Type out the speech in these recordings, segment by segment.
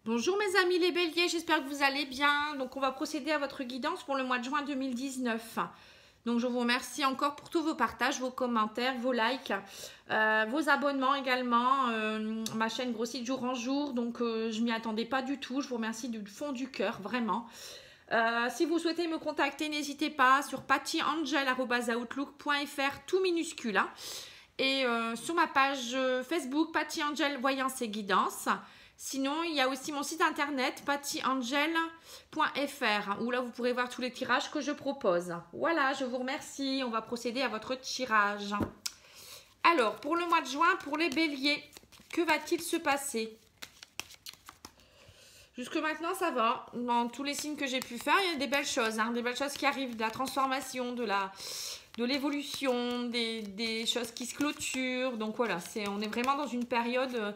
Bonjour mes amis les béliers, j'espère que vous allez bien. Donc on va procéder à votre guidance pour le mois de juin 2019. Donc je vous remercie encore pour tous vos partages, vos commentaires, vos likes, vos abonnements également. Ma chaîne grossit de jour en jour, donc je m'y attendais pas du tout. Je vous remercie du fond du cœur, vraiment. Si vous souhaitez me contacter, n'hésitez pas sur pattyangel@outlook.fr, tout minuscule. Hein. Et sur ma page Facebook, Patty Angel Voyance et Guidance. Sinon, il y a aussi mon site internet pattyangel.fr où là, vous pourrez voir tous les tirages que je propose. Voilà, je vous remercie. On va procéder à votre tirage. Alors, pour le mois de juin, pour les béliers, que va-t-il se passer? Jusque maintenant, ça va. Dans tous les signes que j'ai pu faire, il y a des belles choses. Hein, des belles choses qui arrivent, de la transformation, de l'évolution, des choses qui se clôturent. Donc voilà, on est vraiment dans une période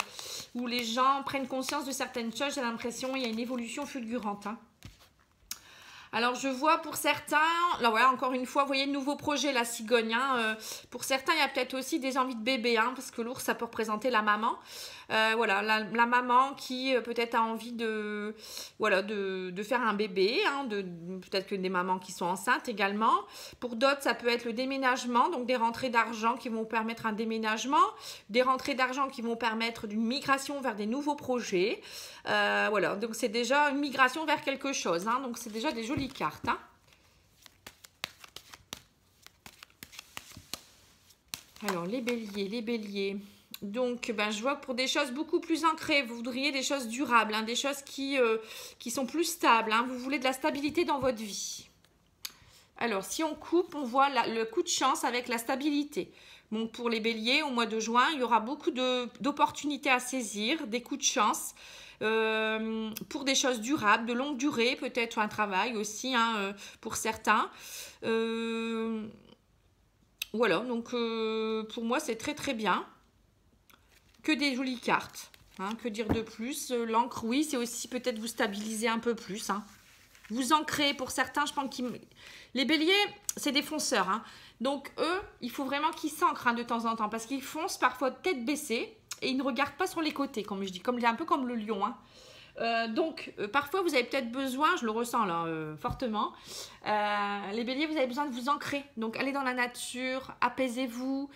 où les gens prennent conscience de certaines choses. J'ai l'impression qu'il y a une évolution fulgurante. Hein. Alors je vois pour certains, là voilà, encore une fois, vous voyez de nouveaux projets, la cigogne. Hein, pour certains, il y a peut-être aussi des envies de bébé, hein, parce que l'ours, ça peut représenter la maman. Voilà, la maman qui peut-être a envie de faire un bébé, hein, peut-être que des mamans qui sont enceintes également. Pour d'autres, ça peut être le déménagement, donc des rentrées d'argent qui vont permettre un déménagement, des rentrées d'argent qui vont permettre d'une migration vers des nouveaux projets. Voilà, donc c'est déjà une migration vers quelque chose, hein, donc c'est déjà des jolies cartes. Hein. Alors, les béliers. Donc, je vois que pour des choses beaucoup plus ancrées, vous voudriez des choses durables, hein, des choses qui sont plus stables. Hein, vous voulez de la stabilité dans votre vie. Alors, si on coupe, on voit le coup de chance avec la stabilité. Donc, pour les béliers, au mois de juin, il y aura beaucoup d'opportunités à saisir, des coups de chance. Pour des choses durables, de longue durée, peut-être un travail aussi, hein, pour certains. Voilà, donc pour moi, c'est très très bien. Que des jolies cartes. Hein, que dire de plus? L'encre, oui, c'est aussi peut-être vous stabiliser un peu plus. Hein. Vous ancrez, pour certains, je pense que les béliers, c'est des fonceurs. Hein. Donc, eux, il faut vraiment qu'ils s'ancrent, hein, de temps en temps. Parce qu'ils foncent parfois tête baissée et ils ne regardent pas sur les côtés, comme je dis. Un peu comme le lion. Hein. Donc, parfois, vous avez peut-être besoin, je le ressens là, fortement. Les béliers, vous avez besoin de vous ancrer. Donc, allez dans la nature, apaisez-vous.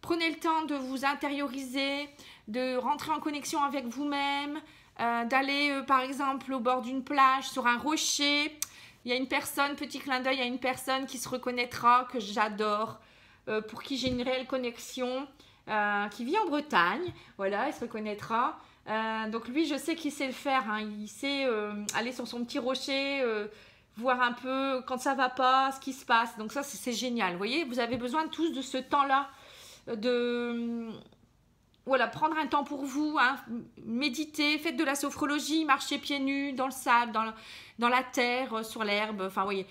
Prenez le temps de vous intérioriser, de rentrer en connexion avec vous-même, d'aller par exemple au bord d'une plage, sur un rocher. Il y a une personne, petit clin d'œil, il y a une personne qui se reconnaîtra, que j'adore, pour qui j'ai une réelle connexion, qui vit en Bretagne. Voilà, elle se reconnaîtra. Donc lui, je sais qu'il sait le faire. Hein. Il sait aller sur son petit rocher, voir un peu quand ça va pas, ce qui se passe. Donc ça, c'est génial. Vous voyez, vous avez besoin tous de ce temps-là. Voilà, prendre un temps pour vous, hein, méditer, faites de la sophrologie, marchez pieds nus dans le sable, dans la terre, sur l'herbe, enfin, vous voyez,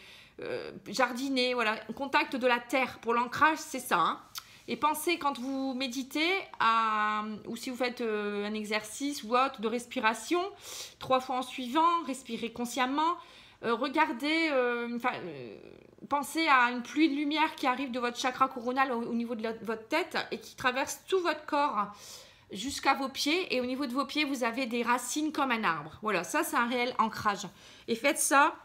jardiner, voilà, contact de la terre. Pour l'ancrage, c'est ça. Hein. Et pensez quand vous méditez, ou si vous faites un exercice ou autre de respiration, 3 fois en suivant, respirez consciemment, regardez, pensez à une pluie de lumière qui arrive de votre chakra coronal au niveau de votre tête et qui traverse tout votre corps jusqu'à vos pieds. Et au niveau de vos pieds, vous avez des racines comme un arbre. Voilà, ça c'est un réel ancrage. Et faites ça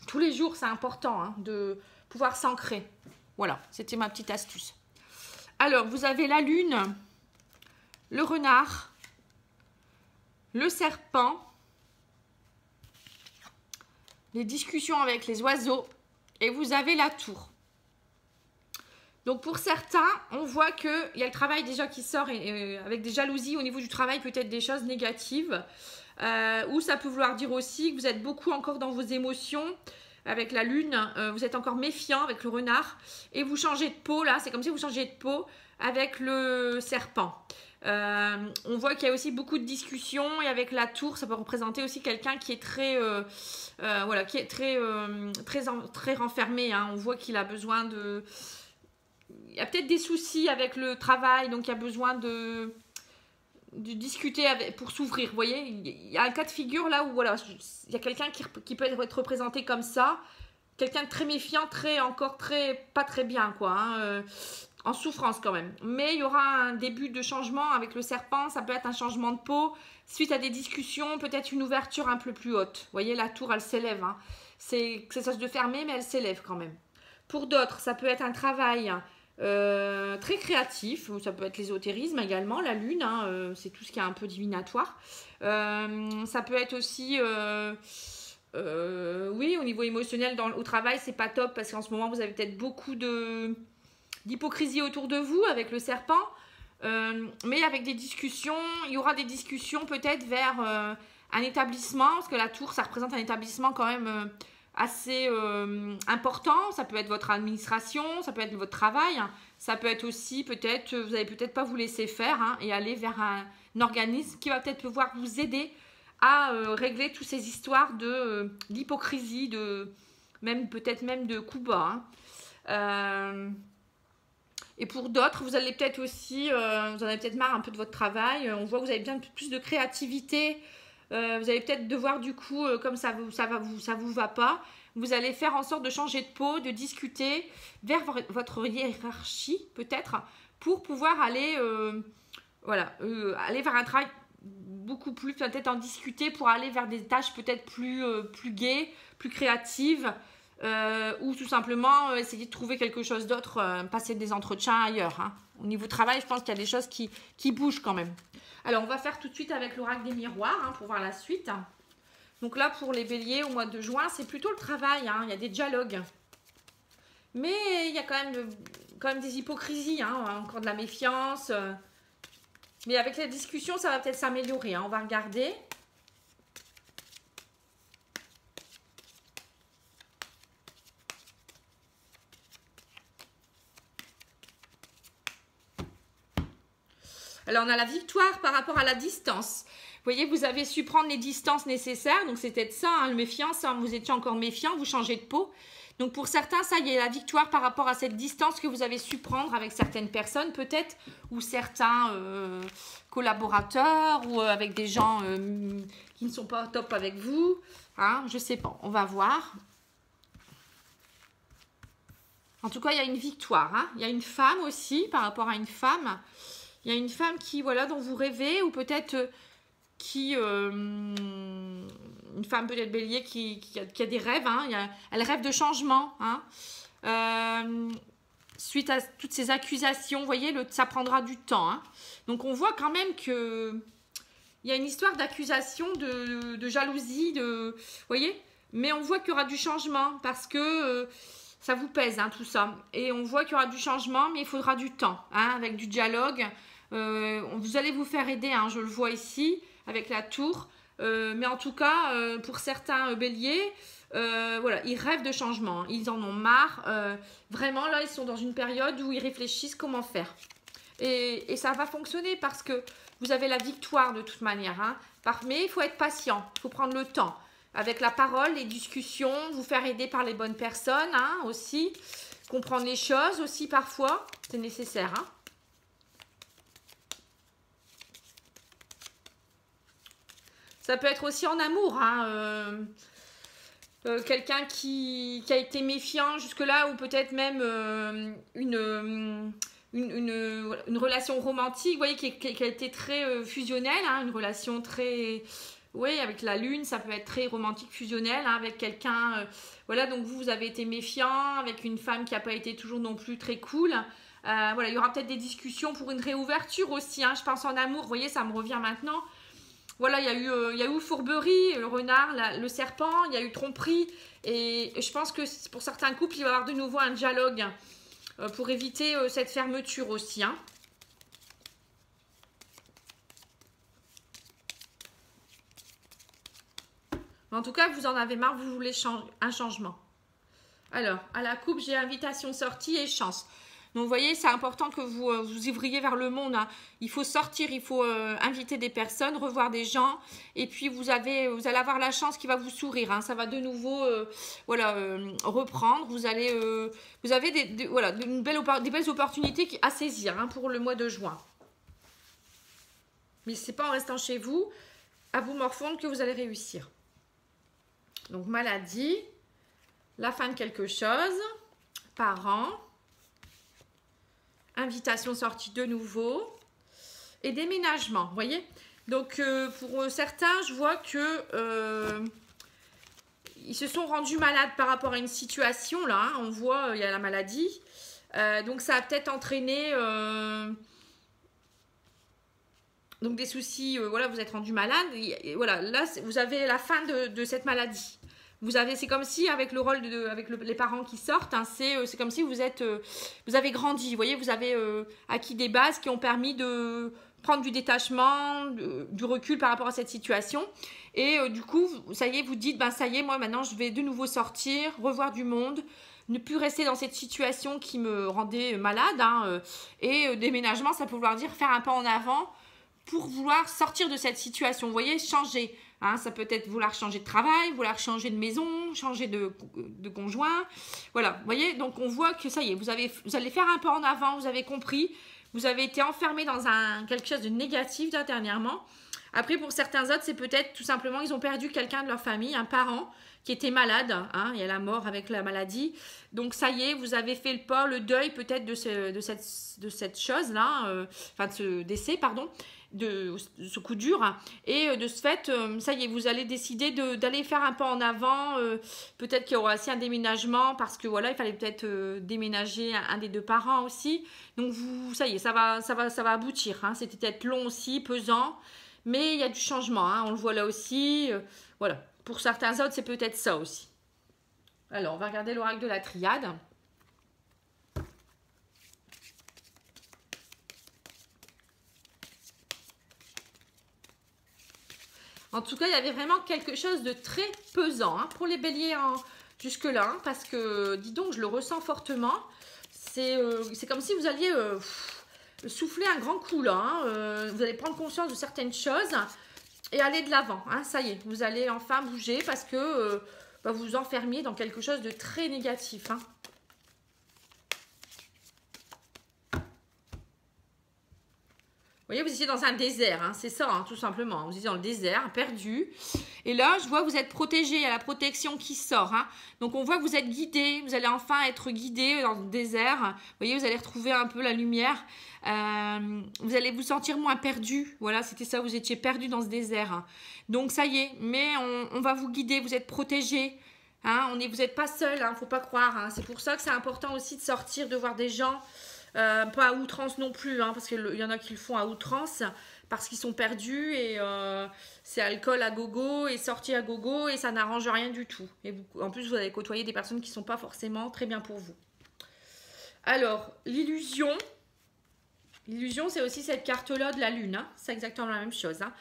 tous les jours, c'est important, hein, de pouvoir s'ancrer. Voilà, c'était ma petite astuce. Alors, vous avez la lune, le renard, le serpent, les discussions avec les oiseaux. Et vous avez la tour. Donc pour certains, on voit qu'il y a le travail déjà qui sort avec des jalousies au niveau du travail, peut-être des choses négatives. Ou ça peut vouloir dire aussi que vous êtes beaucoup encore dans vos émotions. Avec la lune, vous êtes encore méfiant avec le renard. Et vous changez de peau, là, c'est comme si vous changez de peau avec le serpent. On voit qu'il y a aussi beaucoup de discussions et avec la tour, ça peut représenter aussi quelqu'un qui est très, voilà, qui est très renfermé. Hein. On voit qu'il a besoin de, il y a peut-être des soucis avec le travail, donc il y a besoin de discuter pour s'ouvrir. Vous voyez, il y a un cas de figure là où voilà, il y a quelqu'un qui peut être représenté comme ça. Quelqu'un de très méfiant, pas très bien, quoi. Hein. en souffrance quand même. Mais il y aura un début de changement avec le serpent. Ça peut être un changement de peau suite à des discussions, peut-être une ouverture un peu plus haute. Vous voyez, la tour, elle s'élève. Hein. C'est ça de fermer, mais elle s'élève quand même. Pour d'autres, ça peut être un travail très créatif. Ça peut être l'ésotérisme également, la lune. Hein, c'est tout ce qui est un peu divinatoire. Ça peut être aussi... oui, au niveau émotionnel, au travail, c'est pas top parce qu'en ce moment, vous avez peut-être beaucoup d'hypocrisie autour de vous avec le serpent. Mais avec des discussions, il y aura des discussions peut-être vers un établissement, parce que la tour, ça représente un établissement quand même assez important. Ça peut être votre administration, ça peut être votre travail, ça peut être aussi peut-être, vous n'allez peut-être pas vous laisser faire hein, et aller vers un organisme qui va peut-être pouvoir vous aider à régler toutes ces histoires d'hypocrisie, peut-être même de coups bas. Hein. Et pour d'autres, vous allez peut-être aussi, vous en avez peut-être marre un peu de votre travail. On voit que vous avez bien plus de créativité. Vous allez peut-être devoir du coup, comme ça vous va pas, vous allez faire en sorte de changer de peau, de discuter vers votre hiérarchie peut-être pour pouvoir aller, aller vers un travail beaucoup plus, peut-être en discuter pour aller vers des tâches peut-être plus gaies, plus créatives. Ou tout simplement essayer de trouver quelque chose d'autre, passer des entretiens ailleurs. Hein. Au niveau travail, je pense qu'il y a des choses qui bougent quand même. Alors, on va faire tout de suite avec l'oracle des miroirs hein, pour voir la suite. Donc là, pour les béliers, au mois de juin, c'est plutôt le travail. Hein. Il y a des dialogues. Mais il y a quand même des hypocrisies, hein, encore de la méfiance. Mais avec la discussion, ça va peut-être s'améliorer. Hein. On va regarder. Alors, on a la victoire par rapport à la distance. Vous voyez, vous avez su prendre les distances nécessaires. Donc, c'était ça, hein, le méfiance. Hein, vous étiez encore méfiant, vous changez de peau. Donc, pour certains, ça y est, la victoire par rapport à cette distance que vous avez su prendre avec certaines personnes, peut-être, ou certains collaborateurs, ou avec des gens qui ne sont pas top avec vous. Hein, je ne sais pas, on va voir. En tout cas, il y a une victoire. Hein. Il y a une femme aussi, par rapport à une femme. Il y a une femme qui, voilà, dont vous rêvez, ou peut-être une femme peut-être bélier qui a des rêves. Hein, elle rêve de changement. Hein, suite à toutes ces accusations, vous voyez, ça prendra du temps. Hein. Donc, on voit quand même que il y a une histoire d'accusation, de jalousie, vous voyez. Mais on voit qu'il y aura du changement parce que... ça vous pèse, hein, tout ça. Et on voit qu'il y aura du changement, mais il faudra du temps, hein, avec du dialogue. Vous allez vous faire aider, hein, je le vois ici, avec la tour. Mais en tout cas, pour certains béliers, voilà, ils rêvent de changement. Hein, ils en ont marre. Vraiment, là, ils sont dans une période où ils réfléchissent comment faire. Et ça va fonctionner parce que vous avez la victoire de toute manière. Hein, mais il faut être patient, il faut prendre le temps. Avec la parole, les discussions, vous faire aider par les bonnes personnes hein, aussi. Comprendre les choses aussi parfois, c'est nécessaire. Hein. Ça peut être aussi en amour. Hein, quelqu'un qui a été méfiant jusque-là ou peut-être même une relation romantique, vous voyez, qui a été très fusionnelle, hein, une relation très... Oui, avec la lune, ça peut être très romantique, fusionnel, hein, avec quelqu'un... voilà, donc vous avez été méfiant, avec une femme qui n'a pas été toujours non plus très cool. Voilà, il y aura peut-être des discussions pour une réouverture aussi, hein, je pense en amour, vous voyez, ça me revient maintenant. Voilà, il y a eu fourberie, le renard, le serpent, il y a eu tromperie. Et je pense que pour certains couples, il va y avoir de nouveau un dialogue pour éviter cette fermeture aussi, hein. En tout cas, vous en avez marre, vous voulez un changement. Alors, à la coupe, j'ai invitation, sortie et chance. Donc, vous voyez, c'est important que vous ouvriez vers le monde. Hein. Il faut sortir, il faut inviter des personnes, revoir des gens. Et puis, vous allez avoir la chance qui va vous sourire. Hein. Ça va de nouveau reprendre. Vous avez des belles opportunités à saisir hein, pour le mois de juin. Mais ce n'est pas en restant chez vous, à vous morfondre, que vous allez réussir. Donc, maladie, la fin de quelque chose, parents, invitation sortie de nouveau. Et déménagement, vous voyez. Donc, pour certains, je vois que ils se sont rendus malades par rapport à une situation, là. Hein, on voit, il y a la maladie. Donc, ça a peut-être entraîné donc des soucis. Voilà, vous êtes rendu malade. Et voilà, là, vous avez la fin de cette maladie. C'est comme si, avec le rôle les parents qui sortent, hein, c'est comme si vous avez grandi. Vous voyez, vous avez acquis des bases qui ont permis de prendre du détachement, du recul par rapport à cette situation. Et du coup, ça y est, vous dites, ben ça y est, moi maintenant, je vais de nouveau sortir, revoir du monde, ne plus rester dans cette situation qui me rendait malade. Hein, et déménagement, ça peut vouloir dire faire un pas en avant pour vouloir sortir de cette situation. Vous voyez, changer. Hein, ça peut être vouloir changer de travail, vouloir changer de maison, changer de conjoint. Voilà, vous voyez, donc on voit que ça y est, vous allez faire un pas en avant, vous avez compris. Vous avez été enfermé dans quelque chose de négatif dernièrement. Après, pour certains autres, c'est peut-être tout simplement, ils ont perdu quelqu'un de leur famille, un parent qui était malade. Hein, il y a la mort avec la maladie. Donc, ça y est, vous avez fait le pas, le deuil peut-être de cette chose-là, enfin de ce décès, pardon, de ce coup dur. Et de ce fait, ça y est, vous allez décider d'aller faire un pas en avant. Peut-être qu'il y aura aussi un déménagement parce que voilà, il fallait peut-être déménager un des deux parents aussi. Donc, ça y est, ça va aboutir. Hein. C'était peut-être long aussi, pesant. Mais il y a du changement, hein, on le voit là aussi. Voilà, pour certains autres, c'est peut-être ça aussi. Alors, on va regarder l'oracle de la triade. En tout cas, il y avait vraiment quelque chose de très pesant hein, pour les béliers jusque-là. Hein, parce que, dis donc, je le ressens fortement. C'est comme si vous alliez... souffler un grand coup là, hein. Vous allez prendre conscience de certaines choses et aller de l'avant, hein. Ça y est, vous allez enfin bouger parce que vous vous enfermiez dans quelque chose de très négatif. Hein. Vous voyez, vous étiez dans un désert, hein, c'est ça, hein, tout simplement. Vous étiez dans le désert, perdu. Et là, je vois que vous êtes protégé, il y a la protection qui sort. Hein. Donc, on voit que vous êtes guidé, vous allez enfin être guidé dans le désert. Vous voyez, vous allez retrouver un peu la lumière. Vous allez vous sentir moins perdu. Voilà, c'était ça, vous étiez perdu dans ce désert. Hein. Donc, ça y est, mais on va vous guider, vous êtes protégé. Hein, vous n'êtes pas seul, il ne faut pas croire. Hein. C'est pour ça que c'est important aussi de sortir, de voir des gens. Pas à outrance non plus, hein, parce qu'il y en a qui le font à outrance, parce qu'ils sont perdus et c'est alcool à gogo et sortie à gogo et ça n'arrange rien du tout. Et en plus, vous allez côtoyer des personnes qui ne sont pas forcément très bien pour vous. Alors, l'illusion. L'illusion, c'est aussi cette carte-là de la lune. Hein, c'est exactement la même chose. Hein.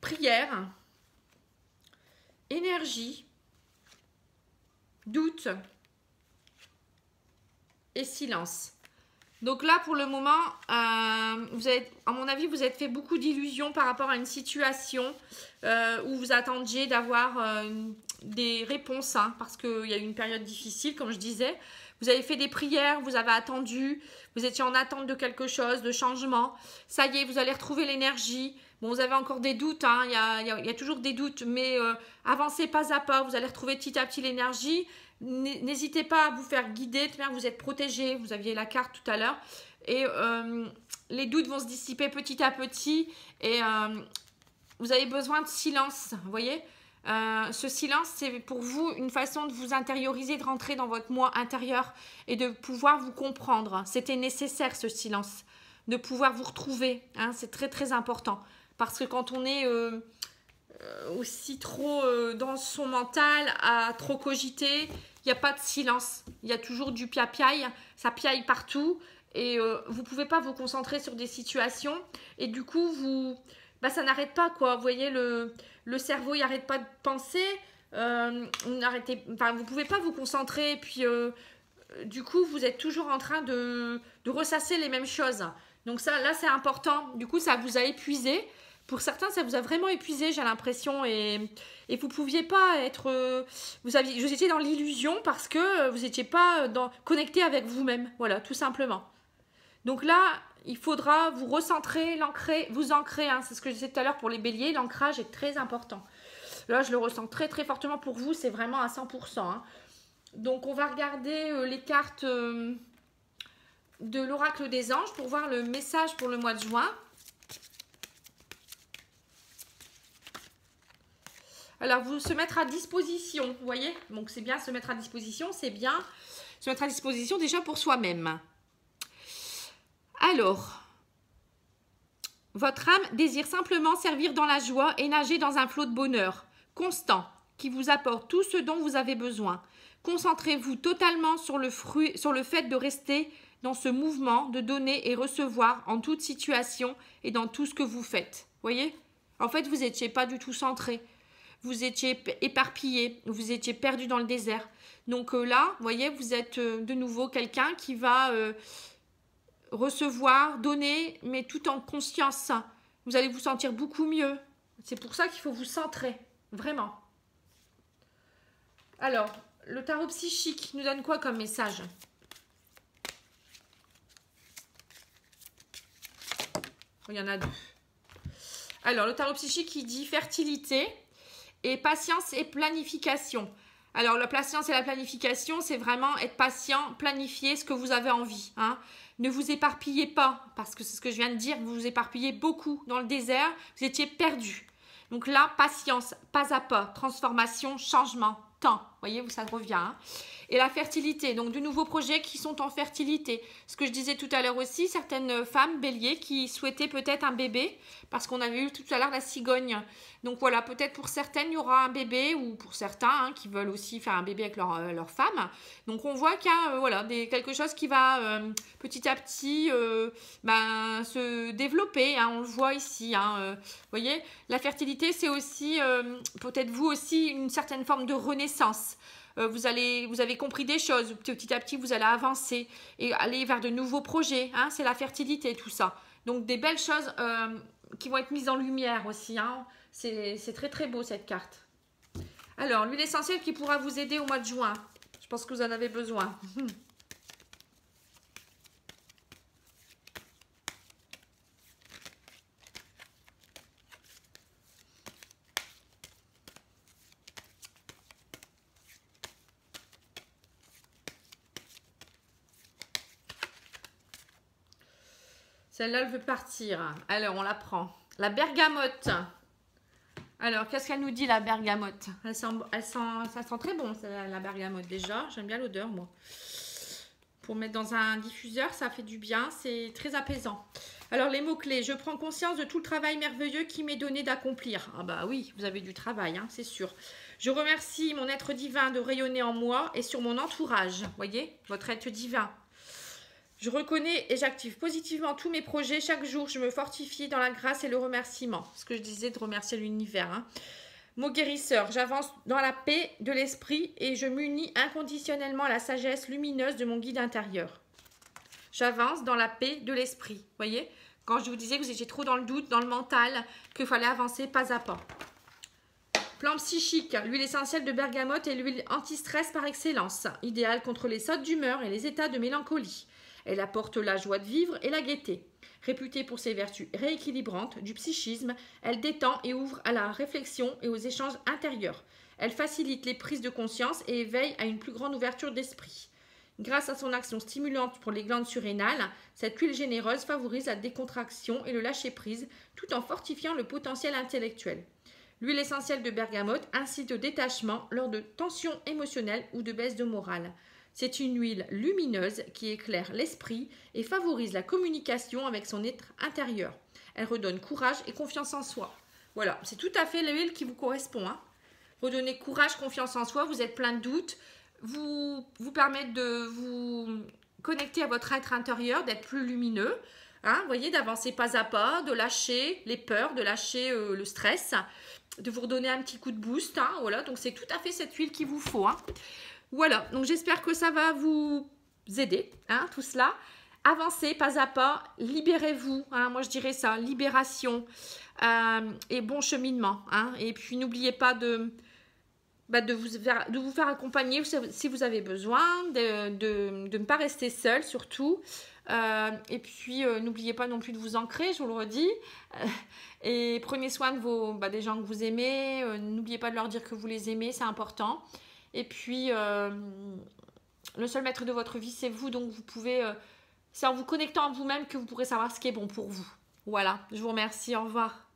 Prière. Énergie. Doute. Et silence. Donc là, pour le moment, à mon avis, vous avez fait beaucoup d'illusions par rapport à une situation où vous attendiez d'avoir des réponses, hein, parce qu'il y a eu une période difficile, comme je disais. Vous avez fait des prières, vous avez attendu, vous étiez en attente de quelque chose, de changement. Ça y est, vous allez retrouver l'énergie. Bon, vous avez encore des doutes, hein, il y a toujours des doutes, mais avancez pas à pas, vous allez retrouver petit à petit l'énergie. N'hésitez pas à vous faire guider, vous êtes protégé, vous aviez la carte tout à l'heure et les doutes vont se dissiper petit à petit et vous avez besoin de silence, vous voyez. Ce silence, c'est pour vous une façon de vous intérioriser, de rentrer dans votre moi intérieur et de pouvoir vous comprendre. C'était nécessaire ce silence, de pouvoir vous retrouver, hein, c'est très très important parce que quand on est aussi trop dans son mental, à trop cogiter, il n'y a pas de silence. Il y a toujours du pia-piaille, ça piaille partout et vous ne pouvez pas vous concentrer sur des situations et du coup, ça n'arrête pas quoi. Vous voyez, le cerveau, il n'arrête pas de penser, vous ne pouvez pas vous concentrer et puis du coup, vous êtes toujours en train de ressasser les mêmes choses. Donc ça, là, c'est important. Du coup, ça vous a épuisé. Pour certains, ça vous a vraiment épuisé, j'ai l'impression, et vous ne pouviez pas être... vous étiez dans l'illusion parce que vous n'étiez pas connecté avec vous-même, voilà, tout simplement. Donc là, il faudra vous recentrer, vous ancrer, hein, c'est ce que je disais tout à l'heure pour les béliers, l'ancrage est très important. Là, je le ressens très très fortement pour vous, c'est vraiment à 100%. Hein. Donc, on va regarder les cartes de l'oracle des anges pour voir le message pour le mois de juin. Alors, vous se mettre à disposition, vous voyez? Donc, c'est bien se mettre à disposition, c'est bien se mettre à disposition déjà pour soi-même. Alors, votre âme désire simplement servir dans la joie et nager dans un flot de bonheur constant qui vous apporte tout ce dont vous avez besoin. Concentrez-vous totalement sur le fait de rester dans ce mouvement, de donner et recevoir en toute situation et dans tout ce que vous faites. Voyez? En fait, vous n'étiez pas du tout centré. Vous étiez éparpillé, vous étiez perdu dans le désert. Donc là, vous voyez, vous êtes de nouveau quelqu'un qui va recevoir, donner, mais tout en conscience. Vous allez vous sentir beaucoup mieux. C'est pour ça qu'il faut vous centrer, vraiment. Alors, le tarot psychique nous donne quoi comme message? Il y en a deux. Alors, le tarot psychique, il dit fertilité et patience et planification. Alors, la patience et la planification, c'est vraiment être patient, planifier ce que vous avez envie. Hein. Ne vous éparpillez pas, parce que c'est ce que je viens de dire, vous vous éparpillez beaucoup dans le désert, vous étiez perdu. Donc là, patience, pas à pas, transformation, changement, temps. Vous voyez, ça revient. Hein. Et la fertilité, donc de nouveaux projets qui sont en fertilité. Ce que je disais tout à l'heure aussi, certaines femmes béliers qui souhaitaient peut-être un bébé, parce qu'on avait eu tout à l'heure la cigogne. Donc voilà, peut-être pour certaines, il y aura un bébé, ou pour certains qui veulent aussi faire un bébé avec leur femme. Donc on voit qu'il y a voilà, quelque chose qui va petit à petit se développer. Hein, on le voit ici. Vous voyez, la fertilité, c'est aussi, peut-être vous aussi, une certaine forme de renaissance. Vous avez compris des choses, petit à petit vous allez avancer et aller vers de nouveaux projets, hein, c'est la fertilité tout ça. Donc des belles choses qui vont être mises en lumière aussi, hein. C'est très très beau cette carte. Alors l'huile essentielle qui pourra vous aider au mois de juin, je pense que vous en avez besoin. Celle-là, elle veut partir. Alors, on la prend. La bergamote. Alors, qu'est-ce qu'elle nous dit, la bergamote? Ça sent très bon, la bergamote, déjà. J'aime bien l'odeur, moi. Pour mettre dans un diffuseur, ça fait du bien. C'est très apaisant. Alors, les mots-clés. Je prends conscience de tout le travail merveilleux qui m'est donné d'accomplir. Ah bah oui, vous avez du travail, hein, c'est sûr. Je remercie mon être divin de rayonner en moi et sur mon entourage. Vous voyez, votre être divin. Je reconnais et j'active positivement tous mes projets. Chaque jour, je me fortifie dans la grâce et le remerciement. Ce que je disais de remercier l'univers. Hein. Mot guérisseur. J'avance dans la paix de l'esprit et je m'unis inconditionnellement à la sagesse lumineuse de mon guide intérieur. J'avance dans la paix de l'esprit. Voyez, quand je vous disais que vous étiez trop dans le doute, dans le mental, qu'il fallait avancer pas à pas. Plan psychique. L'huile essentielle de bergamote est l'huile anti-stress par excellence. Idéale contre les sautes d'humeur et les états de mélancolie. Elle apporte la joie de vivre et la gaieté. Réputée pour ses vertus rééquilibrantes du psychisme, elle détend et ouvre à la réflexion et aux échanges intérieurs. Elle facilite les prises de conscience et éveille à une plus grande ouverture d'esprit. Grâce à son action stimulante pour les glandes surrénales, cette huile généreuse favorise la décontraction et le lâcher-prise tout en fortifiant le potentiel intellectuel. L'huile essentielle de bergamote incite au détachement lors de tensions émotionnelles ou de baisse de morale. C'est une huile lumineuse qui éclaire l'esprit et favorise la communication avec son être intérieur. Elle redonne courage et confiance en soi. Voilà, c'est tout à fait l'huile qui vous correspond. Hein. Redonnez courage, confiance en soi, vous êtes plein de doutes, vous permettre de vous connecter à votre être intérieur, d'être plus lumineux. Hein, voyez, d'avancer pas à pas, de lâcher les peurs, de lâcher le stress, de vous redonner un petit coup de boost. Hein, voilà, donc c'est tout à fait cette huile qu'il vous faut. Hein. Voilà, donc j'espère que ça va vous aider, hein, tout cela. Avancez pas à pas, libérez-vous, hein, moi je dirais ça, libération et bon cheminement. Hein, et puis n'oubliez pas de vous faire accompagner si vous avez besoin, de ne pas rester seul surtout. Et puis n'oubliez pas non plus de vous ancrer, je vous le redis. Et prenez soin de des gens que vous aimez. N'oubliez pas de leur dire que vous les aimez, c'est important. Et puis, le seul maître de votre vie, c'est vous. Donc, vous pouvez C'est en vous connectant à vous-même que vous pourrez savoir ce qui est bon pour vous. Voilà, je vous remercie, au revoir.